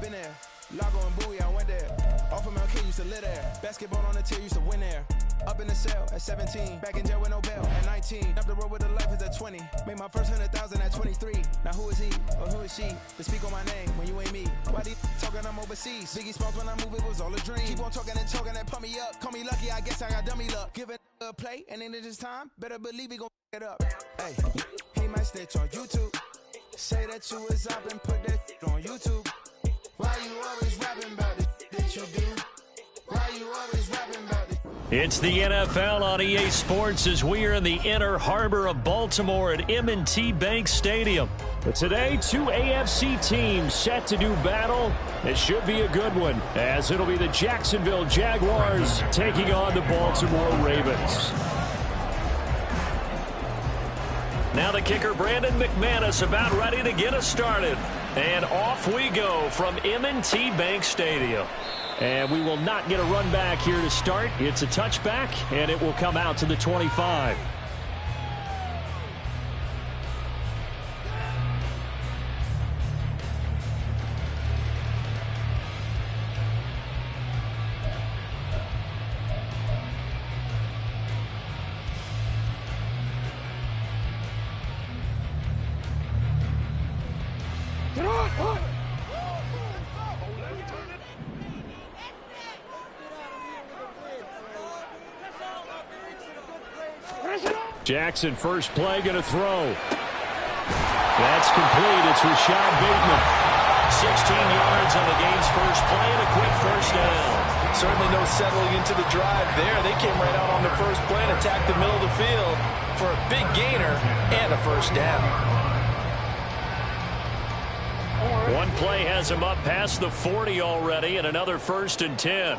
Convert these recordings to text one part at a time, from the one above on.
been there. Lago and Bowie, I went there. Off of MLK, used to live there. Basketball on the tier, used to win there. Up in the cell at 17. Back in jail with no bail at 19. Up the road with the life is at 20. Made my first 100,000 at 23. Now who is he or who is she to speak on my name when you ain't me? Why these talking I'm overseas? Biggie Smalls when I move, it was all a dream. Keep on talking and pump me up. Call me lucky, I guess I got dummy luck. Give it a play, and then this time, better believe he gon' it up. Hey, he might snitch on YouTube. Say that you was up and put that on YouTube. Why you always rapping about it that you do? Why you always rapping about it? It's the NFL on EA Sports as we are in the inner harbor of Baltimore at M&T Bank Stadium. But today, two AFC teams set to do battle. It should be a good one, as it'll be the Jacksonville Jaguars taking on the Baltimore Ravens. Now the kicker, Brandon McManus, about ready to get us started. And off we go from M&T Bank Stadium. And we will not get a run back here to start. It's a touchback, and it will come out to the 25. Jackson, first play, going to throw. That's complete. It's Rashad Bateman. 16 yards on the game's first play and a quick first down. Certainly no settling into the drive there. They came right out on the first play and attacked the middle of the field for a big gainer and a first down. One play has him up past the 40 already, and another 1st and 10.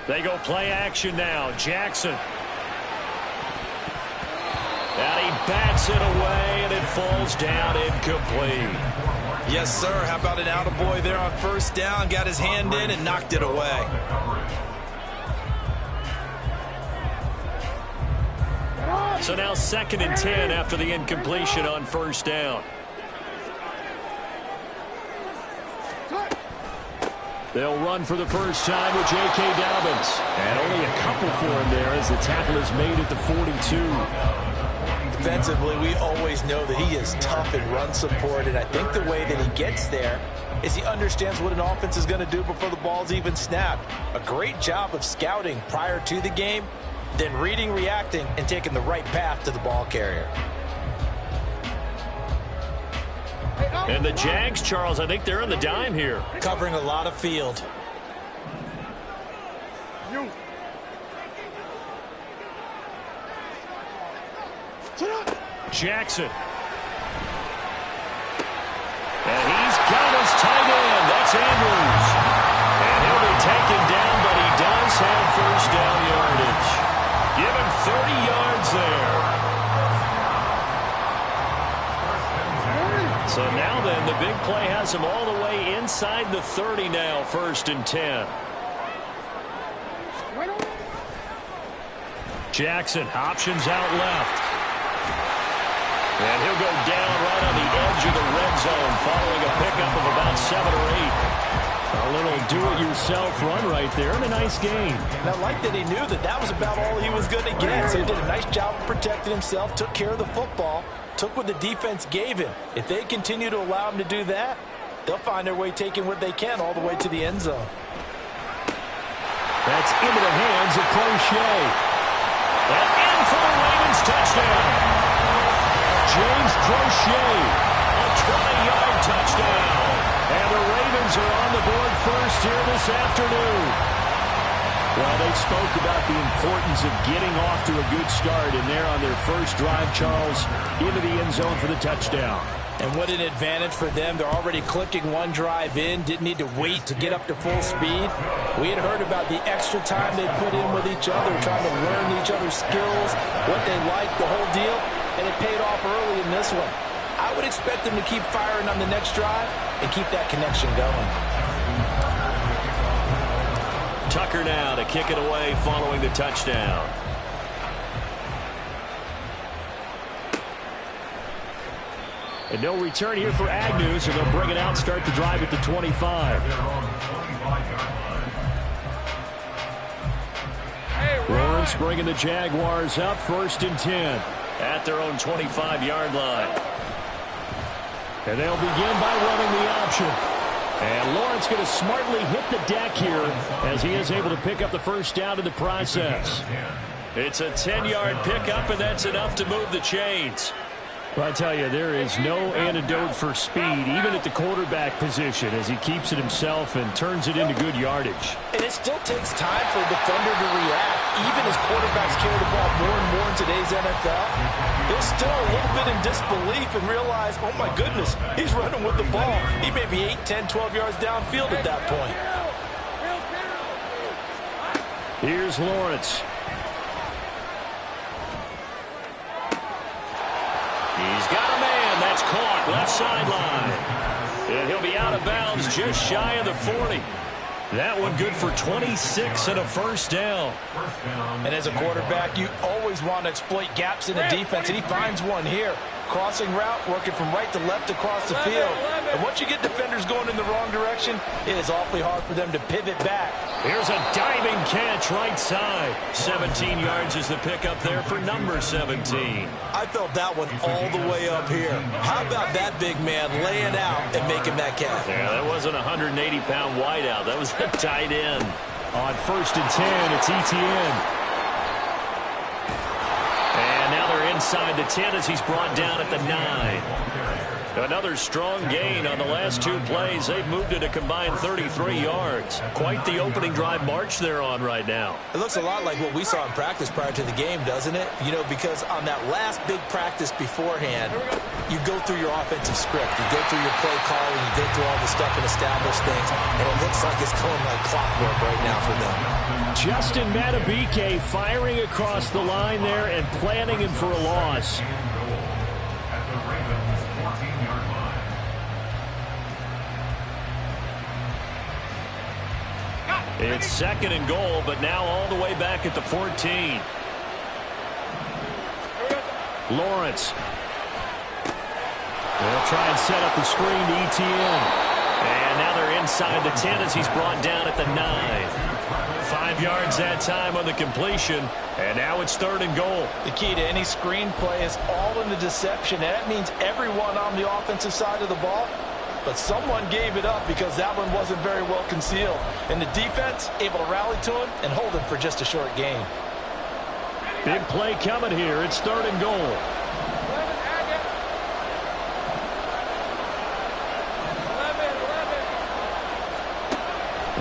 They go play action now. Jackson. And he bats it away, and it falls down incomplete. Yes, sir. How about an attaboy there on first down? Got his hand in and knocked it away. So now 2nd and 10 after the incompletion on first down. They'll run for the first time with J.K. Dobbins. And only a couple for him there as the tackle is made at the 42. Defensively, we always know that he is tough in run support, and I think the way that he gets there is he understands what an offense is going to do before the ball's even snapped. A great job of scouting prior to the game, then reading, reacting, and taking the right path to the ball carrier. And the Jags, Charles, I think they're on the dime here. Covering a lot of field. Jackson. And he's got his tight end. That's Andrews. And he'll be taken down, but he does have first down yardage. Give him 30 yards there. So now then, the big play has him all the way inside the 30 now, 1st and 10. Jackson, options out left. And he'll go down right on the edge of the red zone following a pickup of about 7 or 8. A little do-it-yourself run right there and a nice gain. And I like that he knew that that was about all he was going to get. So he did a nice job of protecting himself, took care of the football, took what the defense gave him. If they continue to allow him to do that, they'll find their way taking what they can all the way to the end zone. That's into the hands of Crochet. And in for the Ravens touchdown. James Crochet, a 20-yard touchdown. And the Ravens are on the board first here this afternoon. Well, they spoke about the importance of getting off to a good start, and they're on their first drive, Charles, into the end zone for the touchdown. And what an advantage for them. They're already clicking one drive in, didn't need to wait to get up to full speed. We had heard about the extra time they put in with each other, trying to learn each other's skills, what they like, the whole deal, and it paid off early in this one. I would expect them to keep firing on the next drive and keep that connection going. Tucker now to kick it away following the touchdown. And no return here for Agnew, so they'll bring it out, start the drive at the 25. Lawrence bringing the Jaguars up, 1st and 10. At their own 25-yard line. And they'll begin by running the option. And Lawrence going to smartly hit the deck here as he is able to pick up the first down in the process. It's a 10-yard pickup, and that's enough to move the chains. Well, I tell you, there is no antidote for speed, even at the quarterback position, as he keeps it himself and turns it into good yardage. And it still takes time for a defender to react. Even as quarterbacks carry the ball more and more in today's NFL, they're still a little bit in disbelief and realize, oh my goodness, he's running with the ball. He may be 8, 10, 12 yards downfield at that point. Here's Lawrence. He's got a man. That's caught. Left sideline. And he'll be out of bounds just shy of the 40. That one good for 26 and a first down. And as a quarterback, you always want to exploit gaps in the defense, and he finds one here. Crossing route, working from right to left across the field. And once you get defenders going in the wrong direction, it is awfully hard for them to pivot back. Here's a diving catch right side. 17 yards is the pickup there for number 17. I felt that one all the way up here. How about that big man laying out and making that catch? Yeah, that wasn't a 180-pound wideout. That was a tight end. On 1st and 10, it's Etienne. And now they're inside the 10 as he's brought down at the 9. Another strong gain on the last 2 plays. They've moved it a combined 33 yards. Quite the opening drive march they're on right now. It looks a lot like what we saw in practice prior to the game, doesn't it? You know, because on that last big practice beforehand, you go through your offensive script. You go through your play calling. You go through all the stuff and establish things. And it looks like it's going like clockwork right now for them. Justin Madubuike firing across the line there and planning him for a loss. It's 2nd and goal, but now all the way back at the 14. Lawrence. They'll try and set up the screen to Etienne. And now they're inside the 10 as he's brought down at the 9. 5 yards that time on the completion, and now it's 3rd and goal. The key to any screenplay is all in the deception, and that means everyone on the offensive side of the ball. But someone gave it up because that one wasn't very well concealed. And the defense able to rally to him and hold him for just a short gain. Big play coming here. It's 3rd and goal.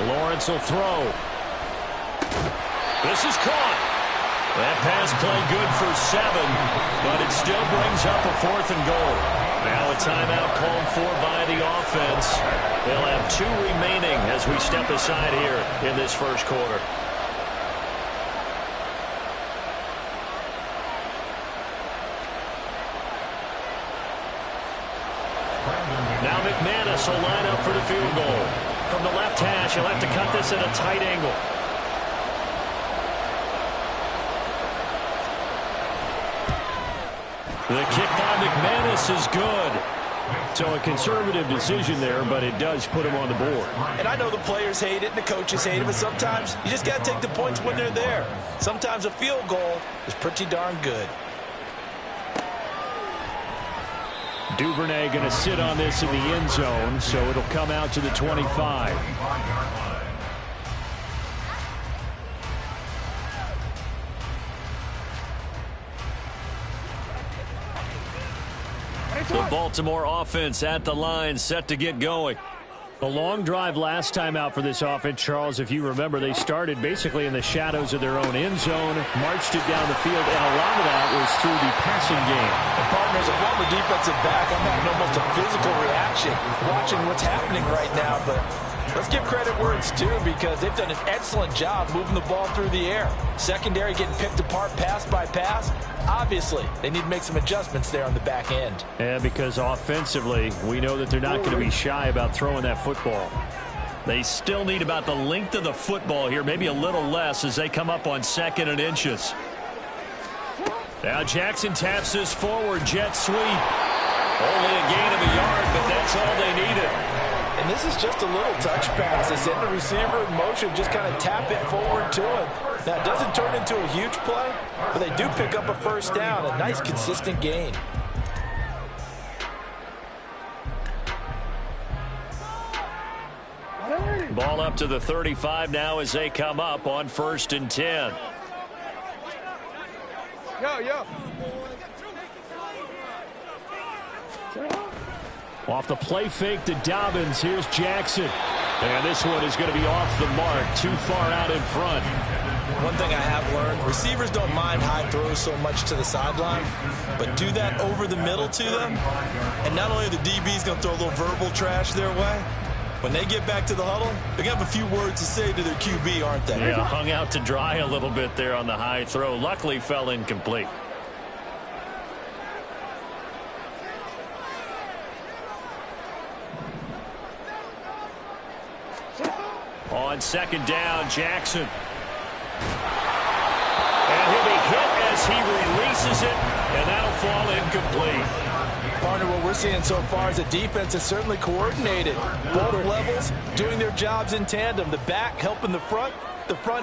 Lawrence will throw. This is caught. That pass play good for 7, but it still brings up a 4th and goal. Now a timeout called for by the offense. They'll have 2 remaining as we step aside here in this first quarter. Now McManus will line up for the field goal. From the left hash, he'll have to cut this at a tight angle. The kick by McManus is good. So a conservative decision there, but it does put him on the board. And I know the players hate it and the coaches hate it, but sometimes you just got to take the points when they're there. Sometimes a field goal is pretty darn good. Duvernay going to sit on this in the end zone, so it'll come out to the 25. The Baltimore offense at the line, set to get going. The long drive last time out for this offense, Charles, if you remember, they started basically in the shadows of their own end zone, marched it down the field, and a lot of that was through the passing game. And partners, a former defensive back, I'm having almost a physical reaction watching what's happening right now, but let's give credit where it's due because they've done an excellent job moving the ball through the air. Secondary getting picked apart pass by pass. Obviously, they need to make some adjustments there on the back end. And because offensively, we know that they're not going to be shy about throwing that football. They still need about the length of the football here, maybe a little less as they come up on 2nd and inches. Now Jackson taps this forward, jet sweep. Only a gain of a yard, but that's all they needed. And this is just a little touch pass. They send the receiver in motion, just kind of tap it forward to him. Now, it doesn't turn into a huge play, but they do pick up a first down, a nice, consistent gain. Ball up to the 35 now as they come up on 1st and 10. Yo. Off the play fake to Dobbins. Here's Jackson. And this one is going to be off the mark, too far out in front. One thing I have learned, receivers don't mind high throws so much to the sideline, but do that over the middle to them. And not only are the DBs going to throw a little verbal trash their way, when they get back to the huddle, they're going to have a few words to say to their QB, aren't they? Yeah, hung out to dry a little bit there on the high throw. Luckily fell incomplete. On 2nd down, Jackson. And he'll be hit as he releases it, and that'll fall incomplete. Partner, what we're seeing so far is a defense that's certainly coordinated. Both levels doing their jobs in tandem. The back helping the front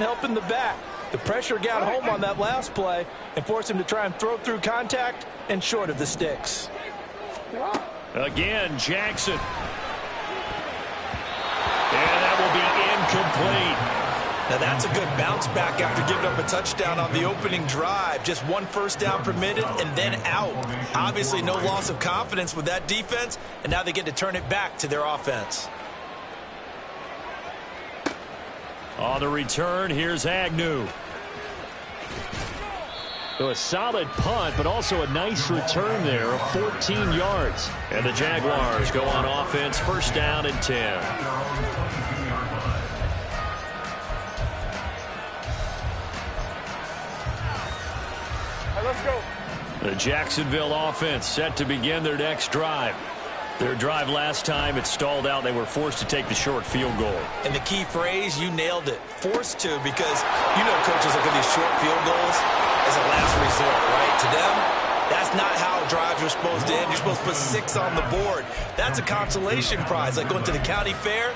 helping the back. The pressure got home on that last play and forced him to try and throw through contact and short of the sticks. Again, Jackson. And that will be incomplete. Now that's a good bounce back after giving up a touchdown on the opening drive. Just 1 first down permitted and then out. Obviously no loss of confidence with that defense, and now they get to turn it back to their offense. On the return, here's Agnew. So a solid punt, but also a nice return there of 14 yards. And the Jaguars go on offense, 1st down and 10. Let's go. The Jacksonville offense set to begin their next drive. Their drive last time, it stalled out. They were forced to take the short field goal. And the key phrase, you nailed it. Forced to, because you know coaches look at these short field goals as a last resort, right? To them, that's not how drives are supposed to end. You're supposed to put 6 on the board. That's a consolation prize. Like going to the county fair,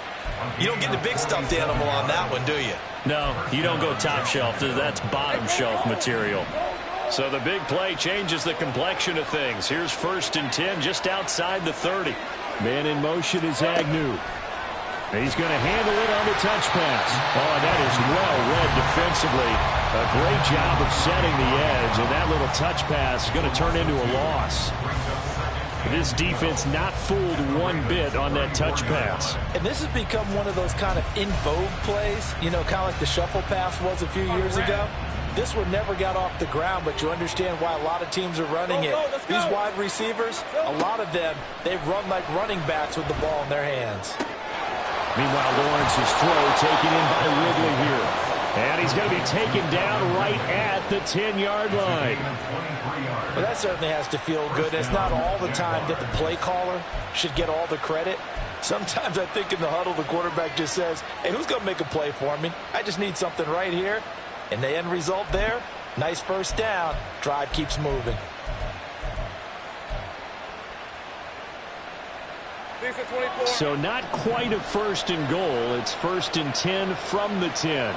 you don't get the big stuffed animal on that one, do you? No, you don't go top shelf. That's bottom shelf material. So the big play changes the complexion of things. Here's 1st and 10 just outside the 30. Man in motion is Agnew. He's going to handle it on the touch pass. Oh, that is well read defensively. A great job of setting the edge, and that little touch pass is going to turn into a loss. This defense not fooled one bit on that touch pass. And this has become one of those kind of in vogue plays, you know, kind of like the shuffle pass was a few years ago. This one never got off the ground, but you understand why a lot of teams are running it. These wide receivers, a lot of them, they run like running backs with the ball in their hands. Meanwhile, Lawrence's throw taken in by Ridley here. And he's going to be taken down right at the 10-yard line. Well, that certainly has to feel good. It's not all the time that the play caller should get all the credit. Sometimes I think in the huddle, the quarterback just says, hey, who's going to make a play for me? I just need something right here. And the end result there, nice first down. Drive keeps moving. So not quite a 1st and goal. It's 1st and 10 from the 10.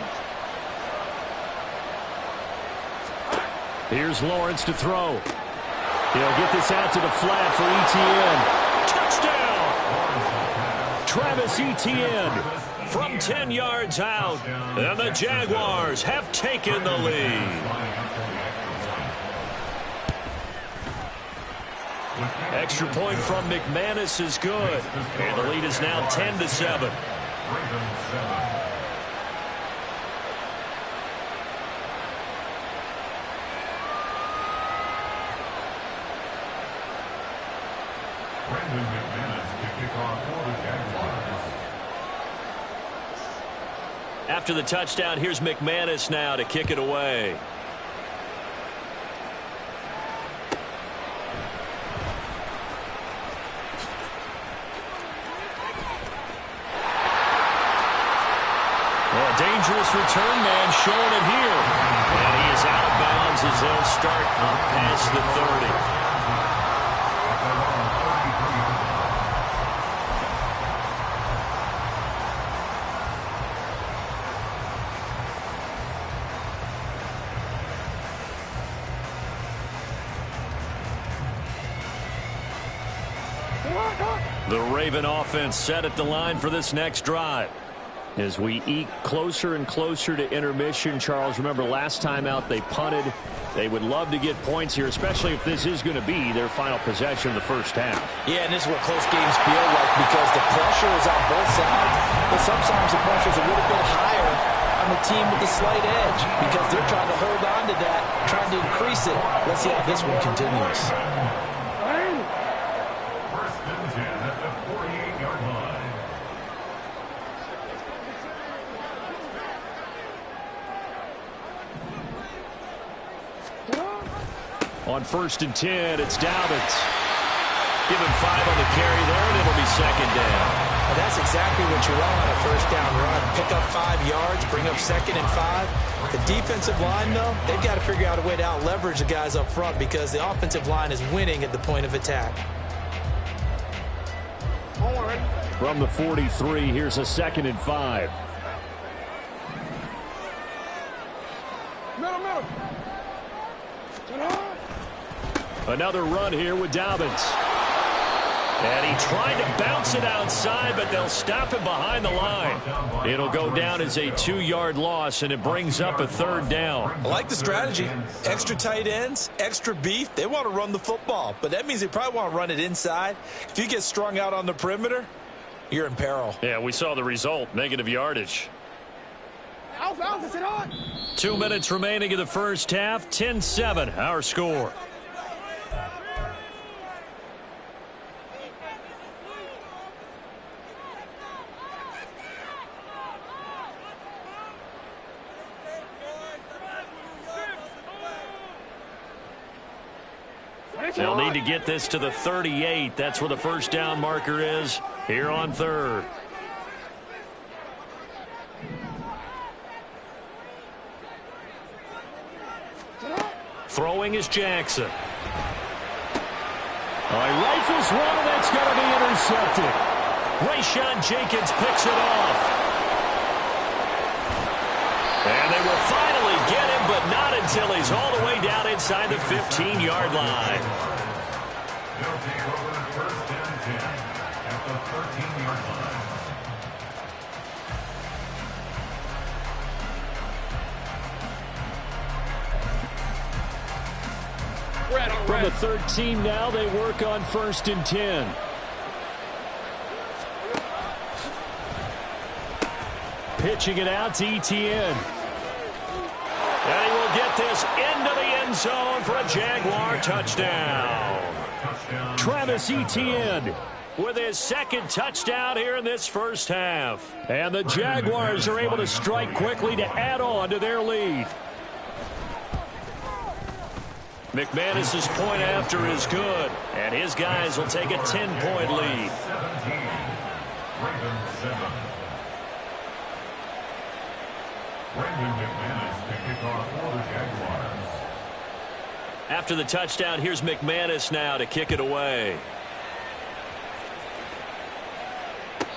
Here's Lawrence to throw. He'll get this out to the flat for Etienne. Touchdown! Travis Etienne from 10 yards out. And the Jaguars have taken the lead. Extra point from McManus is good. And the lead is now 10-7. After the touchdown, here's McManus now to kick it away. Dangerous return man showing it here. And he is out of bounds as they'll start up past the 30. The Raven offense set at the line for this next drive. As we eke closer and closer to intermission, Charles, remember last time out they punted. They would love to get points here, especially if this is going to be their final possession of the first half. Yeah, and this is what close games feel like because the pressure is on both sides, but sometimes the pressure is a little bit higher on the team with the slight edge because they're trying to hold on to that, trying to increase it. Let's see how this one continues. First and 10 at the 48-yard line. On first and 10, it's Dobbins. Give him 5 on the carry there, and it'll be second down. And that's exactly what you want on a first down run. Pick up 5 yards, bring up second and 5. The defensive line, though, they've got to figure out a way to out-leverage the guys up front because the offensive line is winning at the point of attack. From the 43, here's a second and 5. Another run here with Dobbins. And he tried to bounce it outside, but they'll stop him behind the line. It'll go down as a 2-yard loss, and it brings up a third down. I like the strategy. Extra tight ends, extra beef. They want to run the football, but that means they probably want to run it inside. If you get strung out on the perimeter, you're in peril. Yeah, we saw the result, negative yardage. 2 minutes remaining in the first half, 10-7, our score. They'll need to get this to the 38. That's where the first down marker is here on third. Throwing is Jackson. Rifles one, and that's going to be intercepted. Rayshawn Jenkins picks it off. And they will finally get him, but not until he's all the way down inside the 15-yard line. They'll take over first and 10 at the 13-yard line. From the 13 now, they work on first and 10. Pitching it out to Etienne. And he will get this into the end zone for a Jaguar touchdown. Travis Etienne with his second touchdown here in this first half. And the Jaguars are able to strike quickly to add on to their lead. McManus's point after is good, and his guys will take a 10-point lead. 17, Ravens 7. Brandon McManus to kick off for the Jaguars. After the touchdown, here's McManus now to kick it away.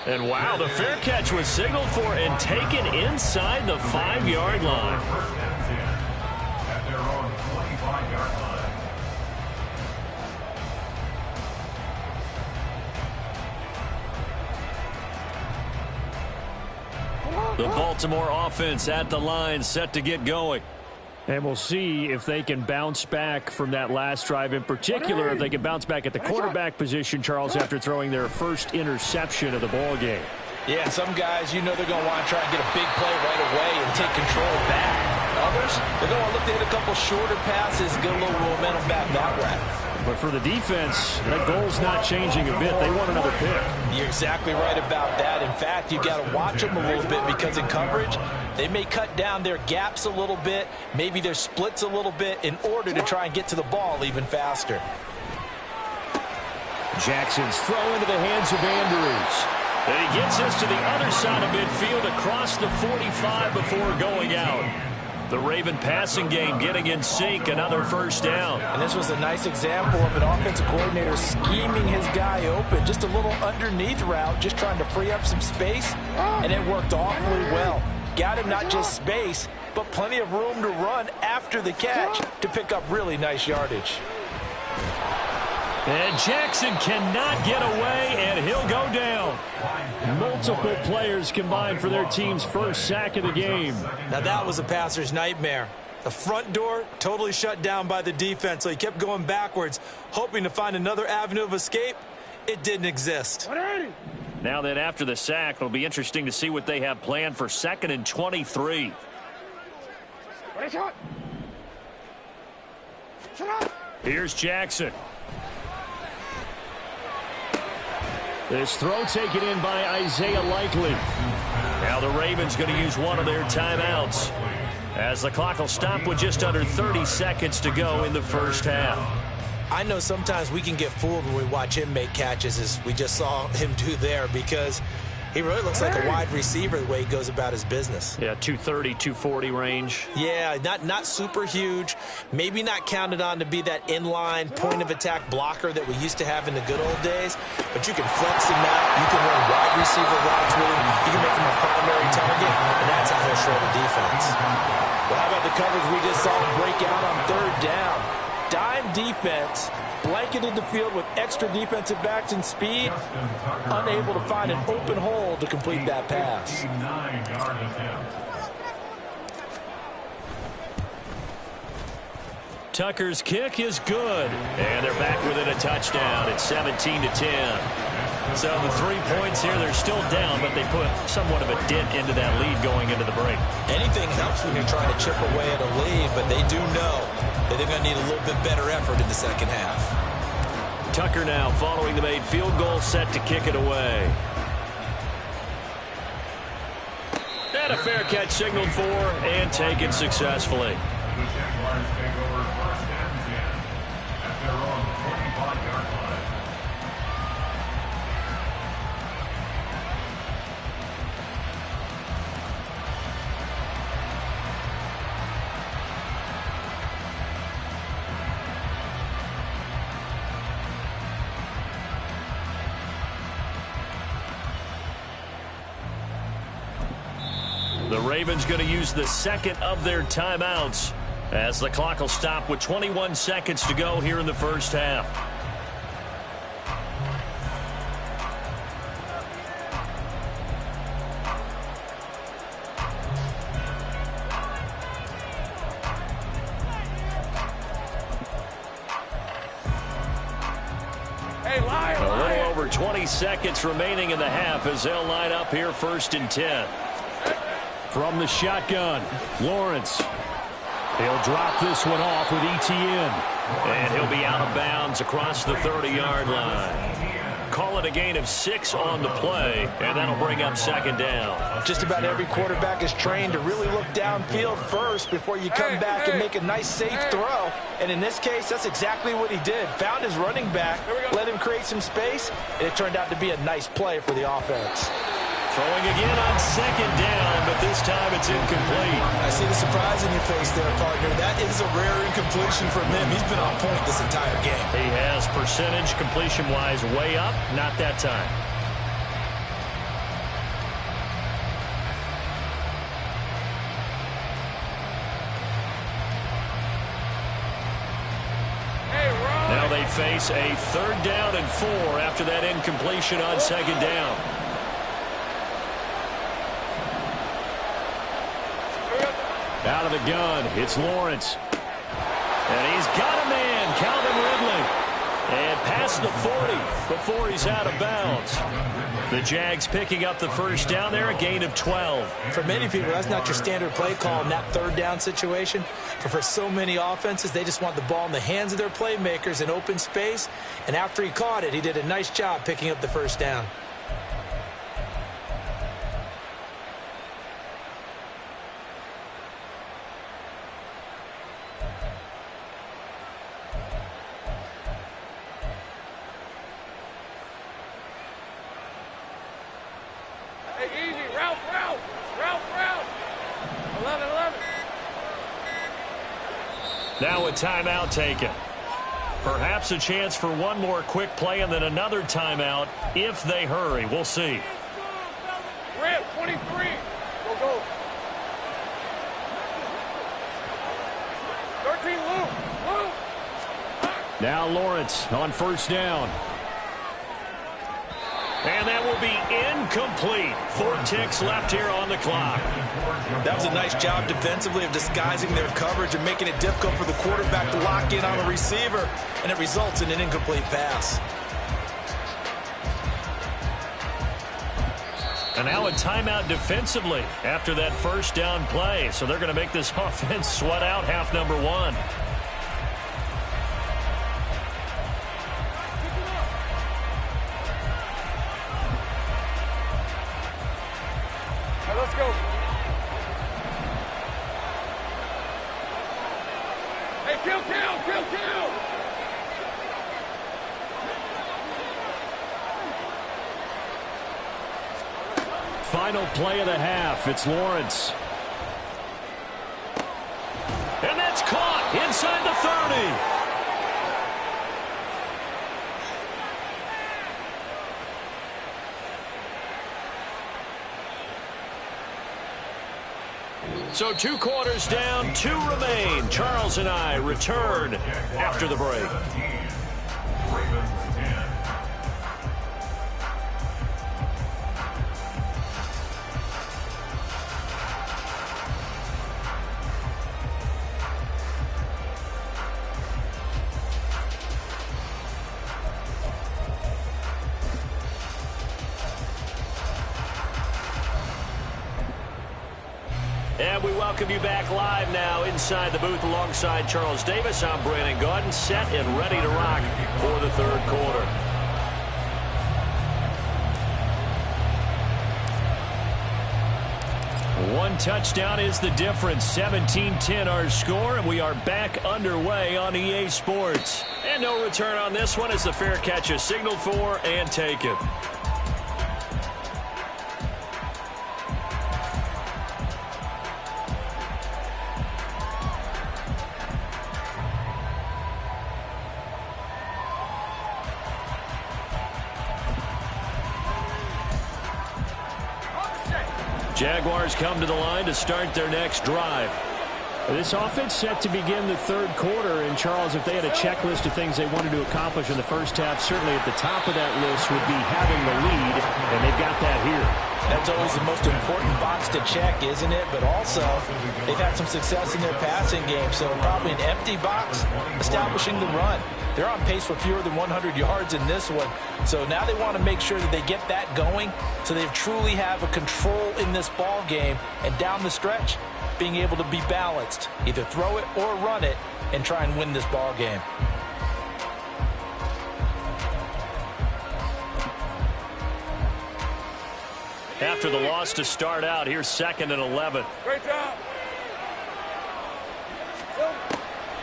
And wow, the fair catch was signaled for and taken inside the 5-yard line. First and 10 at their own 25-yard line. The Baltimore offense at the line, set to get going. And we'll see if they can bounce back from that last drive, in particular if they can bounce back at the quarterback position, Charles, after throwing their first interception of the ball game. Yeah, some guys, you know they're going to want to try and get a big play right away and take control back. Others, they're going to look to hit a couple shorter passes, get a little momentum back that way. But for the defense, that goal's not changing a bit. They want another pick. You're exactly right about that. In fact, you've got to watch them a little bit because in coverage, they may cut down their gaps a little bit, maybe their splits a little bit in order to try and get to the ball even faster. Jackson's throw into the hands of Andrews. And he gets us to the other side of midfield across the 45 before going out. The Raven passing game getting in sync, another first down. And this was a nice example of an offensive coordinator scheming his guy open. Just a little underneath route, just trying to free up some space, and it worked awfully well. Got him not just space, but plenty of room to run after the catch to pick up really nice yardage. And Jackson cannot get away, and he'll go down. Multiple players combined for their team's first sack of the game. Now that was a passer's nightmare. The front door totally shut down by the defense, so he kept going backwards, hoping to find another avenue of escape. It didn't exist. Now then, after the sack, it'll be interesting to see what they have planned for 2nd and 23. Here's Jackson. This throw taken in by Isaiah Likely. Now the Ravens going to use one of their timeouts, as the clock will stop with just under 30 seconds to go in the first half. I know sometimes we can get fooled when we watch him make catches, as we just saw him do there, because he really looks like a wide receiver the way he goes about his business. Yeah, 230, 240 range. Yeah, not super huge. Maybe not counted on to be that inline point-of-attack blocker that we used to have in the good old days. But you can flex him out. You can run wide receiver routes with him. You can make him a primary target, and that's how he'll show the defense. Well, how about the coverage we just saw him break out on 3rd down? Dime defense, blanketed the field with extra defensive backs and speed, unable to find an open hole to complete that pass. Tucker's kick is good, and they're back within a touchdown. It's 17-10. So the 3 points here, they're still down, but they put somewhat of a dent into that lead going into the break. Anything helps when you're trying to chip away at a lead, but they do know that they're going to need a little bit better effort in the second half. Tucker now following the made field goal, set to kick it away. And a fair catch signaled for and taken successfully. The Jaguars take over 1st and 10 at their own 45-yard line. The Ravens going to use the 2nd of their timeouts, as the clock will stop with 21 seconds to go here in the first half. A little over 20 seconds remaining in the half as they'll line up here 1st and 10. From the shotgun, Lawrence. He'll drop this one off with Etienne. And he'll be out of bounds across the 30-yard line. Call it a gain of 6 on the play, and that'll bring up 2nd down. Just about every quarterback is trained to really look downfield first before you come back and make a nice, safe throw. And in this case, that's exactly what he did. Found his running back, let him create some space, and it turned out to be a nice play for the offense. Throwing again on 2nd down, but this time it's incomplete. I see the surprise in your face there, partner. That is a rare incompletion from him. He's been on point this entire game. He has percentage completion-wise way up, not that time. Now they face a 3rd down and 4 after that incompletion on 2nd down. Out of the gun, it's Lawrence. And he's got a man, Calvin Ridley. And past the 40 before he's out of bounds. The Jags picking up the 1st down there, a gain of 12. For many people, that's not your standard play call in that 3rd down situation. But for so many offenses, they just want the ball in the hands of their playmakers in open space. And after he caught it, he did a nice job picking up the 1st down. Now a timeout taken. Perhaps a chance for one more quick play and then another timeout if they hurry. We'll see. Rip, 23. Go. 13, Luke. Now Lawrence on first down. And that will be incomplete. 4 ticks left here on the clock. That was a nice job defensively of disguising their coverage and making it difficult for the quarterback to lock in on the receiver, and it results in an incomplete pass. And now a timeout defensively after that first down play. So they're going to make this offense sweat out half number 1. Let's go. Hey, kill. Final play of the half. It's Lawrence. And that's caught inside the 30. So 2 quarters down, 2 remain. Charles and I return after the break. Ravens 10. And we welcome you back live now inside the booth alongside Charles Davis. I'm Brandon Gaudin, set and ready to rock for the third quarter. One touchdown is the difference. 17-10 our score, and we are back underway on EA Sports. And no return on this one as the fair catch is signaled for and taken. Jaguars come to the line to start their next drive. This offense set to begin the third quarter, and Charles, if they had a checklist of things they wanted to accomplish in the first half, certainly at the top of that list would be having the lead, and they've got that here. That's always the most important box to check, isn't it? But also, they've had some success in their passing game, so probably an empty box establishing the run. They're on pace for fewer than 100 yards in this one, so now they want to make sure that they get that going so they truly have a control in this ball game, and down the stretch, being able to be balanced, either throw it or run it, and try and win this ball game. After the loss to start out, here's 2nd and 11. Great job.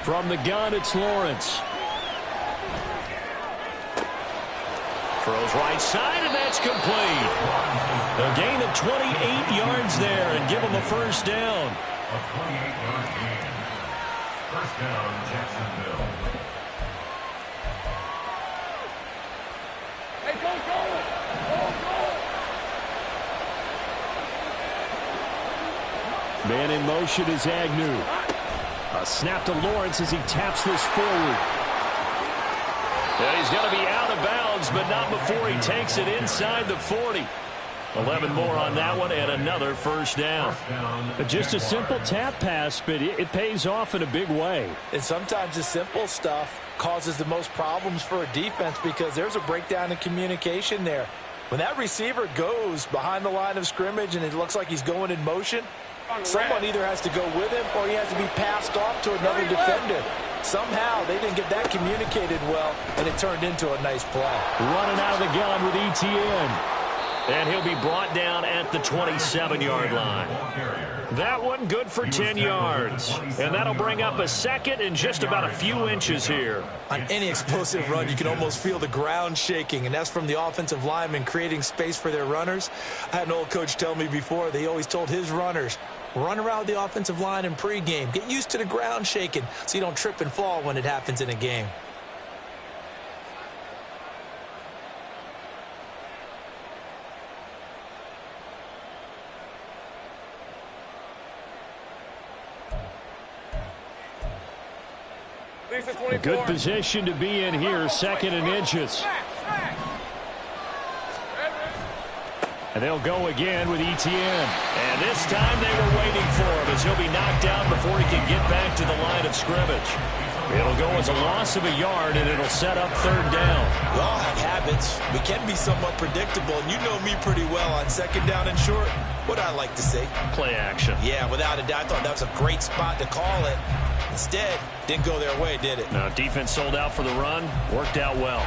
From the gun, it's Lawrence. Throws right side, and that's complete. A gain of 28 yards there, and give him a first down. A 28-yard gain. First down, Jacksonville. Hey, go. Man in motion is Agnew. A snap to Lawrence as he taps this forward. And he's going to be out of bounds, but not before he takes it inside the 40. 11 more on that one, and another first down. Just a simple tap pass, but it pays off in a big way. And sometimes the simple stuff causes the most problems for a defense because there's a breakdown in communication there. When that receiver goes behind the line of scrimmage and it looks like he's going in motion, someone either has to go with him or he has to be passed off to another defender. Somehow they didn't get that communicated well, and it turned into a nice play. Running out of the gun with ETN. And he'll be brought down at the 27-yard line. That one good for 10 yards. And that'll bring up a second and just about a few inches here. On any explosive run, you can almost feel the ground shaking, and that's from the offensive linemen creating space for their runners. I had an old coach tell me before, they always told his runners, run around the offensive line in pregame. Get used to the ground shaking so you don't trip and fall when it happens in a game. A good position to be in here, 2nd and inches. And they'll go again with Etienne. And this time they were waiting for him as he'll be knocked down before he can get back to the line of scrimmage. It'll go as a loss of a yard, and it'll set up 3rd down. We all have habits. We can be somewhat predictable, and you know me pretty well on 2nd down and short. What I like to say? Play action. Yeah, without a doubt. I thought that was a great spot to call it. Instead, didn't go their way, did it? No, defense sold out for the run. Worked out well.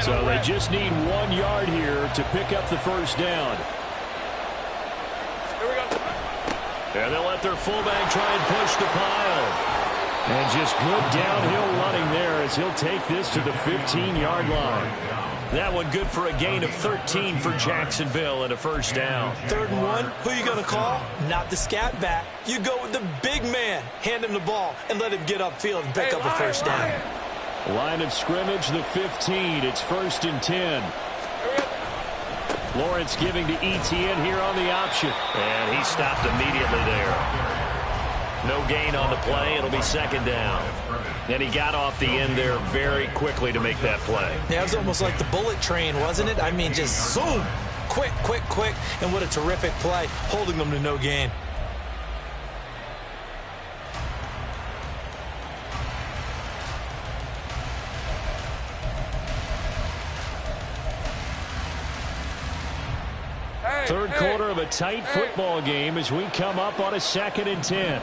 So they just need 1 yard here to pick up the 1st down. Here we go. And they'll let their fullback try and push the pile. And just good downhill running there as he'll take this to the 15-yard line. That one good for a gain of 13 for Jacksonville and a 1st down. 3rd and 1, who you going to call? Not the scat back. You go with the big man. Hand him the ball and let him get upfield and pick up a 1st down. Line of scrimmage, the 15. It's 1st and 10. Lawrence giving to Etienne here on the option. And he stopped immediately there. No gain on the play. It'll be 2nd down. And he got off the end there very quickly to make that play. Yeah, it was almost like the bullet train, wasn't it? I mean, just zoom. Quick, quick, quick. And what a terrific play, holding them to no gain. Third quarter of a tight football game as we come up on a 2nd and 10.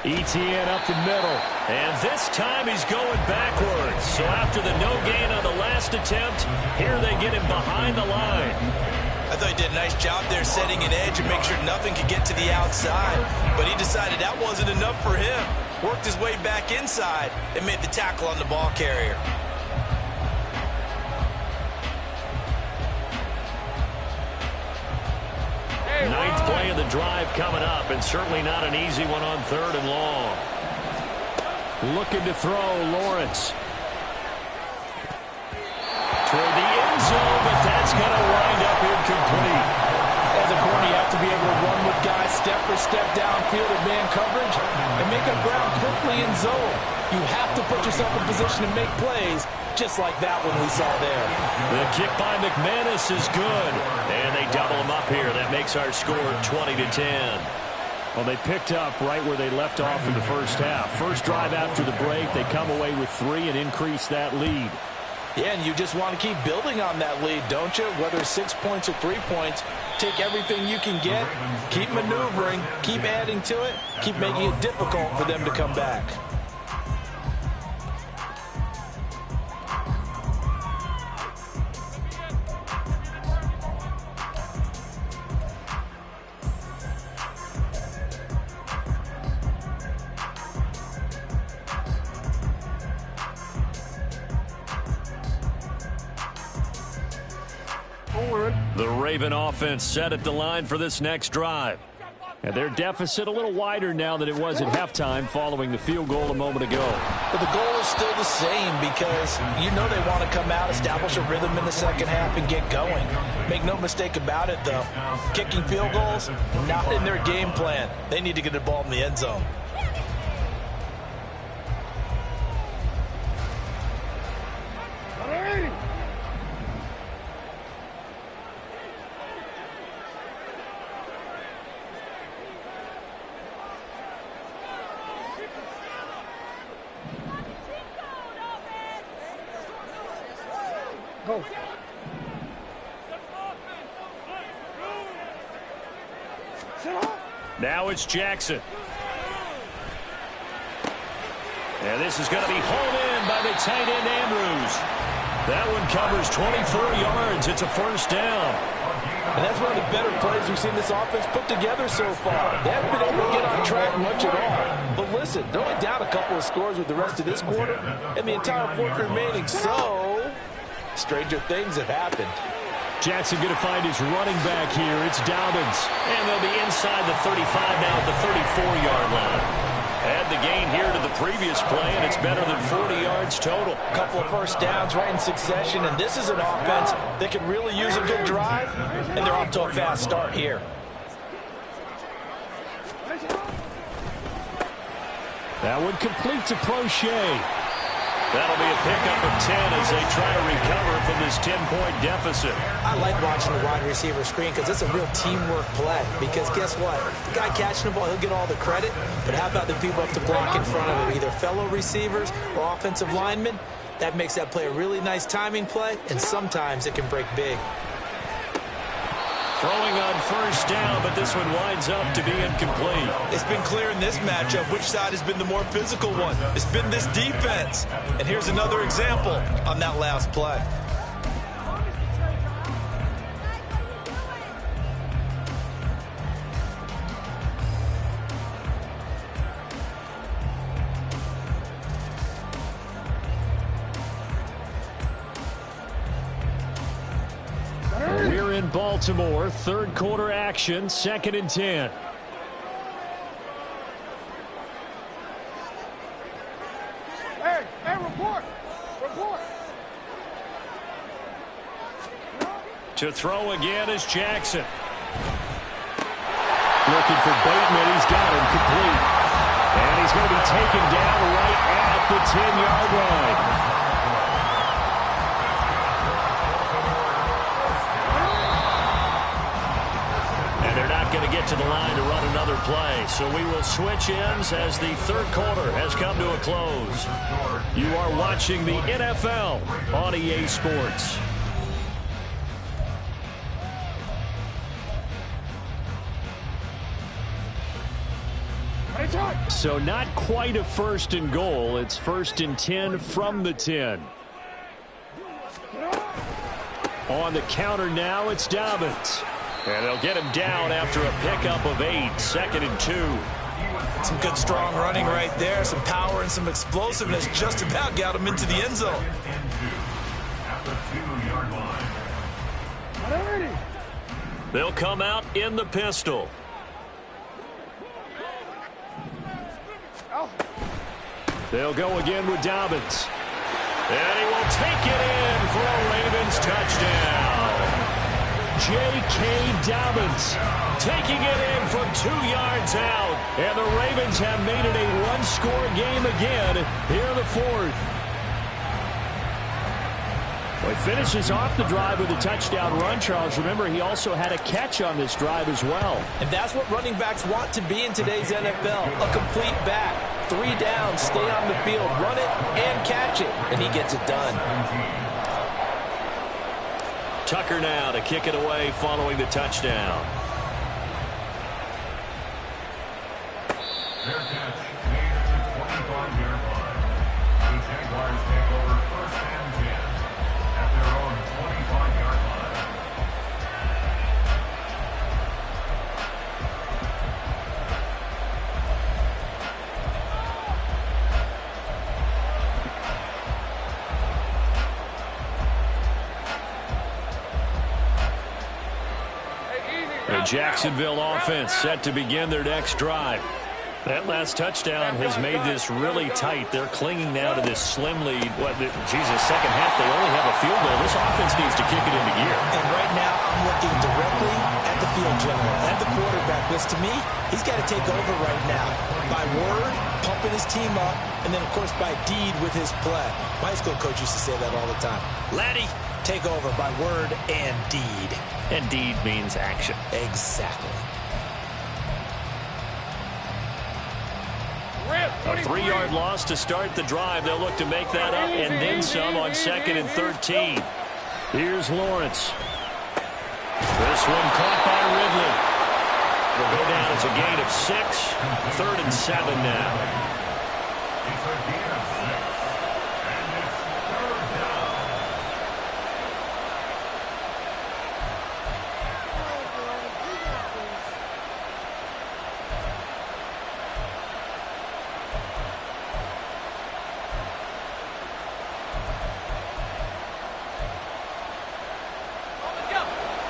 Etienne up the middle. And this time he's going backwards. So after the no gain on the last attempt, here they get him behind the line. I thought he did a nice job there setting an edge and make sure nothing could get to the outside. But he decided that wasn't enough for him. Worked his way back inside and made the tackle on the ball carrier. Ninth play of the drive coming up, and certainly not an easy one on 3rd and long. Looking to throw, Lawrence. Toward the end zone, but that's going to wind up incomplete. As a corner, you have to be able to run with guys step for step downfield in man coverage and make up ground quickly in zone. You have to put yourself in position to make plays, just like that one we saw there. The kick by McManus is good, and they double him up here. That makes our score 20-10. Well, they picked up right where they left off in the 1st half. First drive after the break, they come away with 3 and increase that lead. Yeah, and you just want to keep building on that lead, don't you? Whether 6 points or 3 points, take everything you can get, keep maneuvering, keep adding to it, keep making it difficult for them to come back. The Raven offense set at the line for this next drive. And their deficit a little wider now than it was at halftime following the field goal a moment ago. But the goal is still the same because you know they want to come out, establish a rhythm in the 2nd half, and get going. Make no mistake about it, though. Kicking field goals, not in their game plan. They need to get the ball in the end zone. Go. Now it's Jackson. And this is going to be hauled in by the tight end Andrews. That one covers 24 yards. It's a 1st down. And that's one of the better plays we've seen this offense put together so far. They haven't been able to get on track much at all. But listen, they're only down a couple of scores with the rest of this quarter and the entire 4th remaining. So, stranger things have happened. Jackson going to find his running back here. It's Dobbins. And they'll be inside the 35 now at the 34-yard line. Add the gain here to the previous play, and it's better than 40 yards total. A couple of first downs right in succession, and this is an offense that could really use a good drive, and they're off to a fast start here. That one complete to Prochet. That'll be a pickup of 10 as they try to recover from this 10-point deficit. I like watching the wide receiver screen because it's a real teamwork play. Because guess what? The guy catching the ball, he'll get all the credit. But how about the people up to block in front of him, either fellow receivers or offensive linemen? That makes that play a really nice timing play, and sometimes it can break big. Throwing on first down, but this one winds up to be incomplete. It's been clear in this matchup which side has been the more physical one. It's been this defense. And here's another example on that last play. We're in Baltimore, third quarter action, 2nd and 10. Hey, report! To throw again is Jackson. Looking for Bateman, he's got him complete. And he's going to be taken down right at the 10-yard line. Going to get to the line to run another play. So we will switch ends as the third quarter has come to a close. You are watching the NFL on EA Sports. So not quite a 1st and goal. It's 1st and 10 from the 10. On the counter now, it's Dobbins. And they'll get him down after a pickup of 8, 2nd and 2. Some good strong running right there, some power and some explosiveness just about got him into the end zone. They'll come out in the pistol. They'll go again with Dobbins. And he will take it in for a Ravens touchdown. J.K. Dobbins taking it in from 2 yards out. And the Ravens have made it a one-score game again here in the 4th. Well, he finishes off the drive with a touchdown run, Charles. Remember, he also had a catch on this drive as well. And that's what running backs want to be in today's NFL, a complete back. 3 downs, stay on the field, run it, and catch it. And he gets it done. Tucker now to kick it away following the touchdown. Their catch made at the 25-yard line. The Jaguars take over 1st and 10 at their own 25-yard line. The Jacksonville offense set to begin their next drive. That last touchdown has made this really tight. They're clinging now to this slim lead. Second half, they only have a field goal. This offense needs to kick it into gear. And right now, I'm looking directly at the field general and the quarterback, because to me, he's got to take over right now. By word, pumping his team up, and then, of course, by deed with his play. My high school coach used to say that all the time. Laddie, take over by word and deed. And deed means action. Exactly. A 3-yard loss to start the drive. They'll look to make that up and then some on 2nd and 13. Here's Lawrence. This one caught by Ridley. Will go down as a gain of 6. 3rd and 7 now. It's a gain of 6. And it's 3rd down.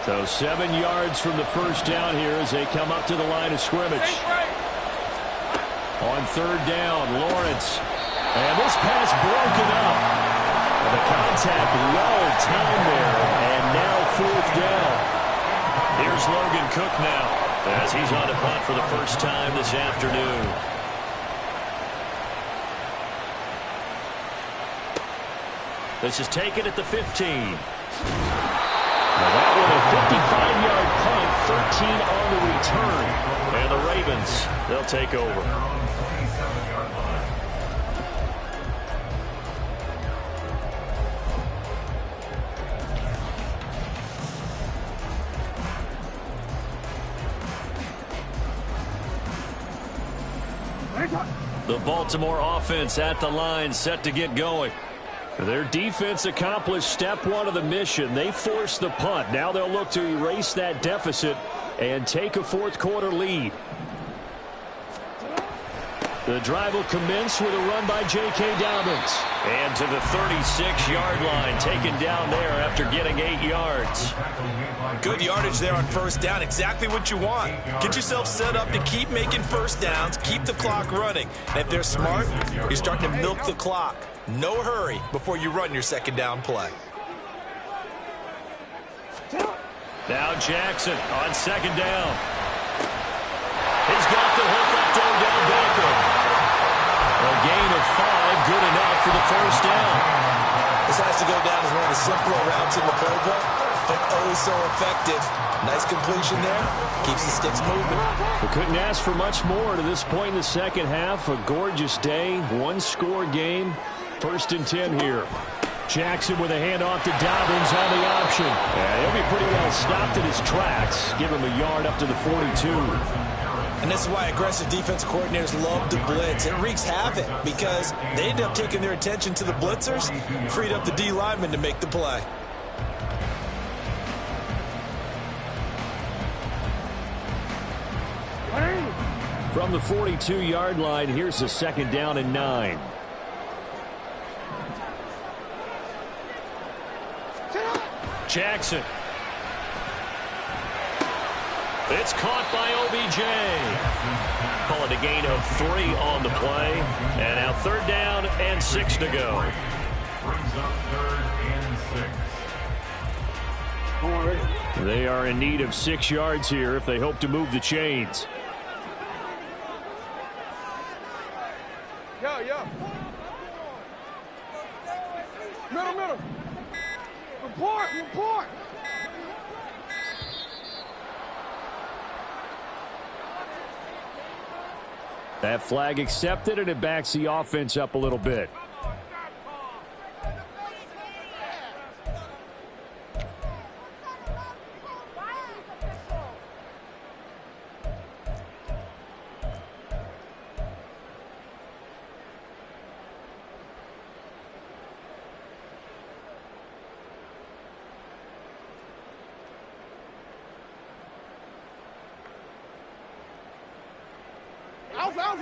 So 7 yards from the first down here as they come up to the line of scrimmage. On third down, Lawrence. And this pass broken up. And the contact well timed there. And now fourth down. Here's Logan Cook now as he's on to punt for the first time this afternoon. This is taken at the 15. Now that one a 55-yard punt, 13 on the return. And the Ravens, they'll take over. The Baltimore offense at the line, set to get going. Their defense accomplished step one of the mission. They forced the punt. Now they'll look to erase that deficit and take a fourth quarter lead. The drive will commence with a run by J.K. Dobbins. And to the 36-yard line, taken down there after getting 8 yards. Good yardage there on first down. Exactly what you want. Get yourself set up to keep making first downs, keep the clock running. And if they're smart, you're starting to milk the clock. No hurry before you run your second down play. Now Jackson on second down. He's got the hook up to Odell Beckham. A gain of 5, good enough for the first down. This has to go down as one of the simpler routes in the playbook, but oh so effective. Nice completion there. Keeps the sticks moving. We couldn't ask for much more to this point in the second half. A gorgeous day, one-score game. 1st and 10 here. Jackson with a handoff to Dobbins on the option. Yeah, he'll be pretty well stopped in his tracks. Give him a yard up to the 42. And this is why aggressive defensive coordinators love to blitz. It wreaks havoc because they end up taking their attention to the blitzers, freed up the D lineman to make the play. From the 42-yard line, here's a second down and 9. Jackson. It's caught by OBJ. Call it a gain of 3 on the play. And now third down and 6 to go. Brings up 3rd and 6. They are in need of 6 yards here if they hope to move the chains. Yo. Middle. Report. That flag accepted, and it backs the offense up a little bit.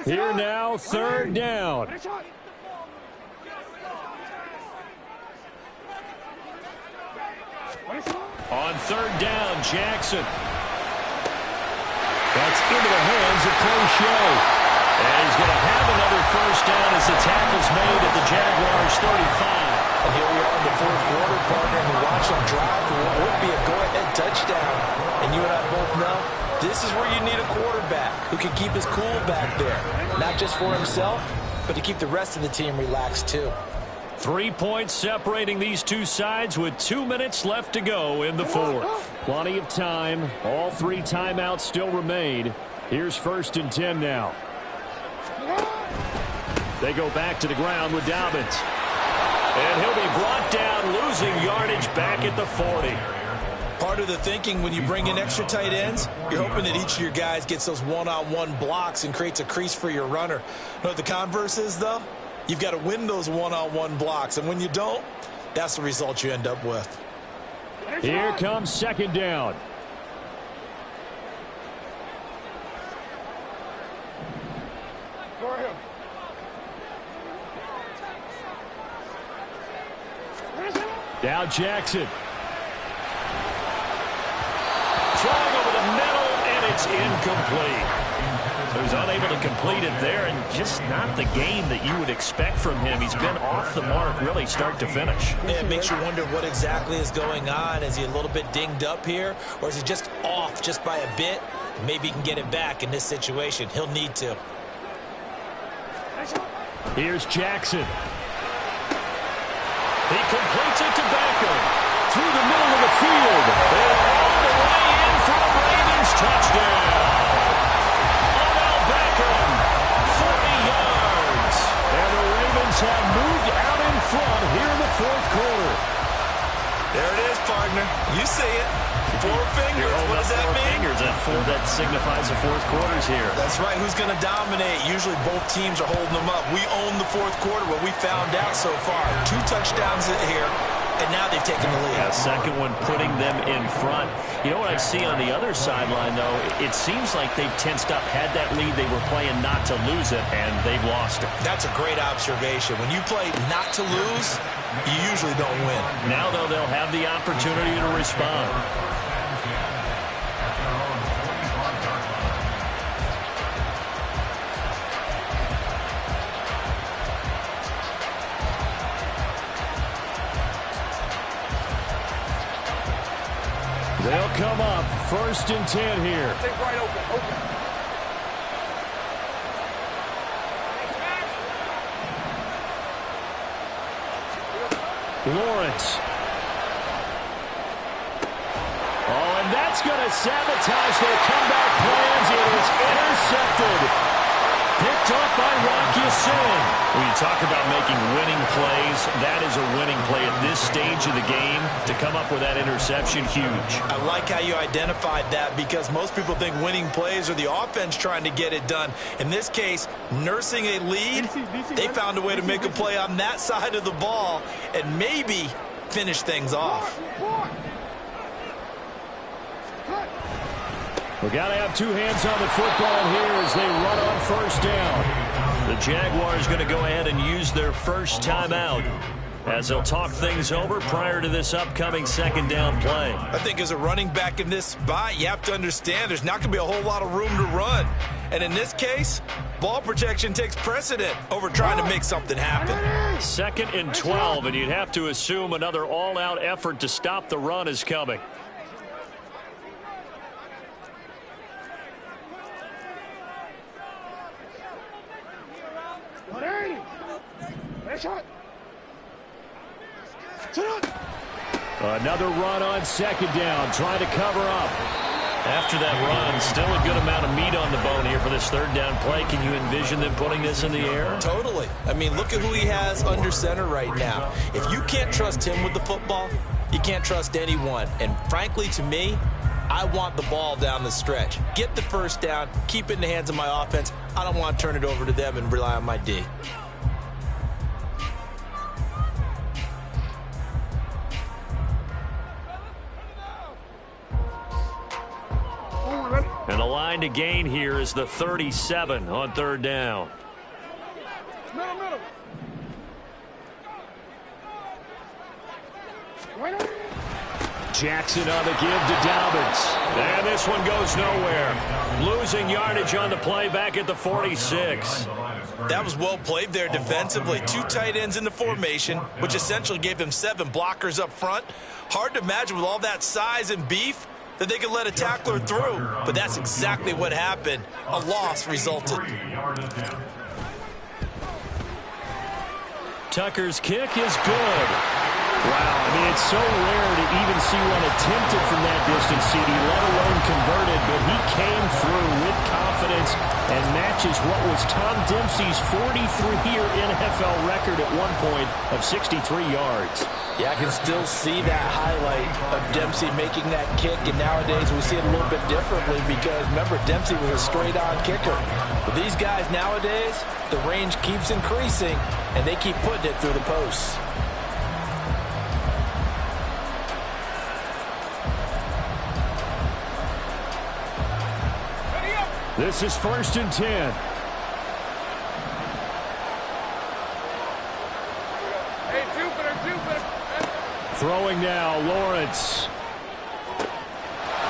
Here now, third down. On third down, Jackson. That's into the hands of Crochet. And he's going to have another first down as the tackle's made at the Jaguars' 35. And here we are in the fourth quarter, partner, and we watch them drive for what would be a go-ahead touchdown. And you and I both know this is where you need a quarterback who can keep his cool back there. Not just for himself, but to keep the rest of the team relaxed too. 3 points separating these two sides with 2 minutes left to go in the fourth. Plenty of time. All 3 timeouts still remain. Here's 1st and 10 now. They go back to the ground with Dobbins. And he'll be brought down, losing yardage back at the 40. Part of the thinking when you bring in extra tight ends, you're hoping that each of your guys gets those one-on-one blocks and creates a crease for your runner. You know what the converse is, though? You've got to win those one-on-one blocks, and when you don't, that's the result you end up with. Here comes second down. Now Jackson. Throwing over the middle, and it's incomplete. So he's unable to complete it there, and just not the game that you would expect from him. He's been off the mark really start to finish. Yeah, it makes you wonder what exactly is going on. Is he a little bit dinged up here, or is he just off just by a bit? Maybe he can get it back in this situation. He'll need to. Here's Jackson. He completes it to Beckham. Through the middle of the field. And all the way in for a Ravens touchdown. Odell Beckham, 40 yards. And the Ravens have moved out in front here in the fourth quarter. There it is, partner. You see it. 4 fingers. What does that mean? Fingers. That signifies the fourth quarter's here. That's right. Who's going to dominate? Usually both teams are holding them up. We own the fourth quarter, what we found out so far. 2 touchdowns here, and now they've taken the lead. Yeah, second one putting them in front. You know what I see on the other sideline, though? It seems like they've tensed up, had that lead. They were playing not to lose it, and they've lost it. That's a great observation. When you play not to lose, you usually don't win. Now, though, they'll have the opportunity to respond. They'll come up 1st and 10 here. Take right open. Lawrence. Oh, and that's going to sabotage their comeback plans. It is intercepted. Picked up by Rocky Sin. When you talk about making winning plays, that is a winning play at this stage of the game. To come up with that interception, huge. I like how you identified that, because most people think winning plays are the offense trying to get it done. In this case, nursing a lead, they found a way to make a play on that side of the ball and maybe finish things off. We got to have 2 hands on the football here as they run on 1st down. The Jaguars going to go ahead and use their first timeout as they'll talk things over prior to this upcoming 2nd down play. I think as a running back in this spot, you have to understand there's not going to be a whole lot of room to run. And in this case, ball protection takes precedent over trying to make something happen. 2nd and 12, and you'd have to assume another all-out effort to stop the run is coming. Another run on 2nd down, trying to cover up. After that run, still a good amount of meat on the bone here for this 3rd down play. Can you envision them putting this in the air? Totally. I mean, look at who he has under center right now. If you can't trust him with the football, you can't trust anyone. And frankly, to me, I want the ball down the stretch. Get the 1st down, keep it in the hands of my offense. I don't want to turn it over to them and rely on my D. And the line to gain here is the 37 on 3rd down. Middle. Jackson on the give to Dobbins. And this one goes nowhere. Losing yardage on the play back at the 46. That was well played there defensively. 2 tight ends in the formation, which essentially gave them 7 blockers up front. Hard to imagine with all that size and beef that they could let a tackler through. But that's exactly what happened. A loss resulted. Tucker's kick is good. Wow, I mean, it's so rare to even see one attempted from that distance, CD, let alone converted, but he came through with confidence and matches what was Tom Dempsey's 43-year NFL record at one point of 63 yards. Yeah, I can still see that highlight of Dempsey making that kick, and nowadays we see it a little bit differently because, remember, Dempsey was a straight-on kicker. But these guys nowadays, the range keeps increasing, and they keep putting it through the posts. This is 1st and 10. Hey, Jupiter. Throwing now, Lawrence.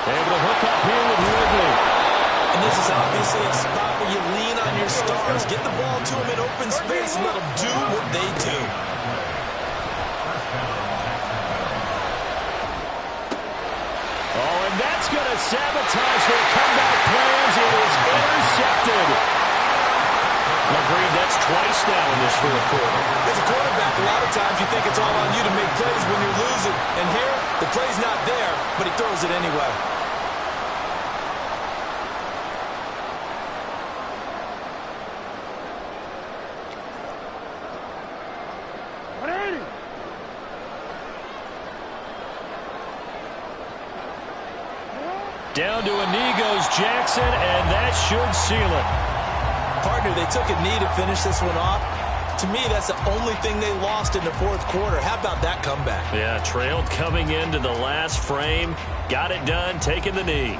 Able to hook up here with Ridley. And this is obviously a spot where you your stars. Get the ball to them in open space and let them do what they do. Oh, and that's going to sabotage their comeback plans. It is intercepted. Green, that's twice now in this fourth quarter. As a quarterback, a lot of times you think it's all on you to make plays when you're losing. And here, the play's not there, but he throws it anyway. Down to a knee goes Jackson, and that should seal it. Partner, they took a knee to finish this one off. To me, that's the only thing they lost in the fourth quarter. How about that comeback? Yeah, trailed coming into the last frame. Got it done, taking the knee.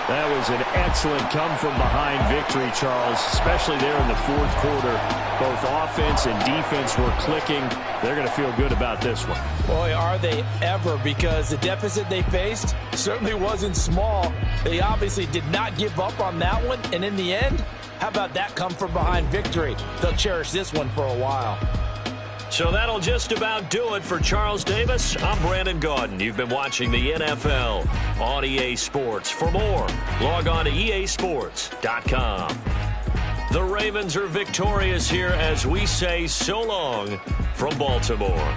That was an excellent come-from-behind victory, Charles, especially there in the fourth quarter. Both offense and defense were clicking. They're going to feel good about this one. Boy, are they ever, because the deficit they faced certainly wasn't small. They obviously did not give up on that one, and in the end, how about that come-from-behind victory? They'll cherish this one for a while. So that'll just about do it for Charles Davis. I'm Brandon Gaudin. You've been watching the NFL on EA Sports. For more, log on to easports.com. The Ravens are victorious here as we say so long from Baltimore.